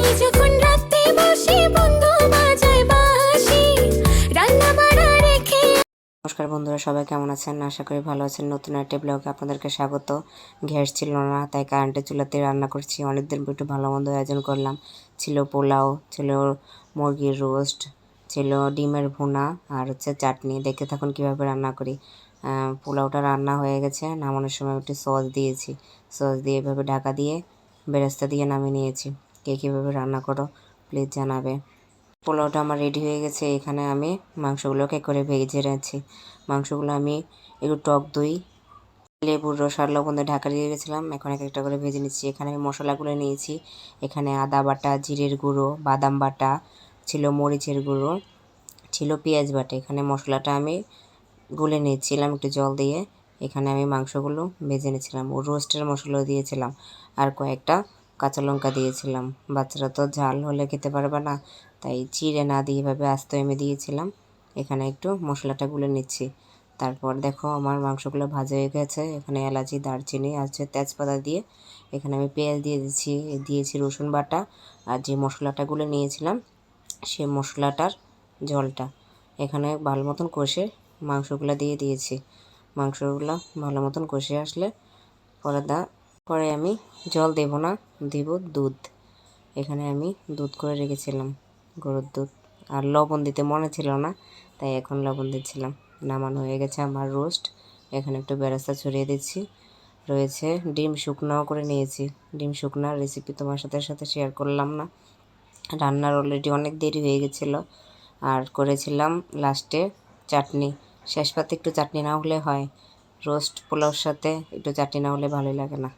আমি যখন রাতে বসে বন্ধু বাজায় বাঁশি, রান্না বাড়া রেখে। নমস্কার বন্ধুরা, সবাই কেমন আছেন? আশা করি ভালো আছেন। নতুন একটা ব্লগে আপনাদেরকে স্বাগত। গ্যাস ছিল না, তাই কারেন্টের চুলাতে রান্না করছি। অনেকদিন একটু ভালো মন্দ আয়োজন করলাম। ছিল পোলাও, ছিল মুরগির রোস্ট, ছিল ডিমের ভুনা, আর হচ্ছে চাটনি। দেখতে থাকুন কীভাবে রান্না করি। পোলাওটা রান্না হয়ে গেছে, নামানোর সময় একটু সস দিয়েছি। সস দিয়ে এভাবে ঢাকা দিয়ে বেরেস্তা দিয়ে নামিয়ে নিয়েছি। কে কীভাবে রান্না করো প্লিজ জানাবে। পোলাওটা আমার রেডি হয়ে গেছে। এখানে আমি মাংসগুলোকে করে ভেজে রেখেছি। মাংসগুলো আমি একটু টক দই, লেবুর রস আর লবণ দিয়ে ঢাকা দিয়ে গেছিলাম। এখন এক একটা করে ভেজে নিচ্ছি। এখানে আমি মশলাগুলো নিয়েছি। এখানে আদা বাটা, জিরের গুঁড়ো, বাদাম বাটা, ছিল মরিচের গুঁড়ো, ছিল পেঁয়াজ বাটা। এখানে মশলাটা আমি গুলে নিয়েছিলাম একটু জল দিয়ে। এখানে আমি মাংসগুলো ভেজে নিয়েছিলাম। ও রোস্টের মশলাও দিয়েছিলাম, আর কয়েকটা কাঁচা লঙ্কা দিয়েছিলাম। বাচ্চারা তো ঝাল হলে খেতে পারবে না, তাই চিড়ে না দিয়ে এভাবে আস্ত এমে দিয়েছিলাম। এখানে একটু মশলাটা গুলে নিচ্ছি। তারপর দেখো আমার মাংসগুলো ভাজা হয়ে গেছে। এখানে এলাচি, দারচিনি আর তেজপাতা দিয়ে এখানে আমি পেঁয়াজ দিয়েছি রসুন বাটা, আর যে মশলাটা গুলে নিয়েছিলাম সেই মশলাটার জলটা এখানে ভালো মতন কষে মাংসগুলো দিয়ে দিয়েছি। মাংসগুলো ভালো মতন কষে আসলে পরে আমি জল দেব না, দিব দুধ। এখানে আমি দুধ করে রেখেছিলাম, গরুর দুধ। আর লবণ দিতে মনে ছিল না, তাই এখন লবণ দিচ্ছিলাম। নামানো হয়ে গেছে আমার রোস্ট। এখানে একটু বেরেস্তা ছড়িয়ে দিচ্ছি। রয়েছে ডিম শুকনাও করে নিয়েছি। ডিম শুকনার রেসিপি তোমার সাথে শেয়ার করলাম না, রান্নার অলরেডি অনেক দেরি হয়ে গেছিলো। আর করেছিলাম লাস্টে চাটনি। শেষ পাতে একটু চাটনি না হলে হয়, রোস্ট পোলাওর সাথে একটু চাটনি না হলে ভালোই লাগে না।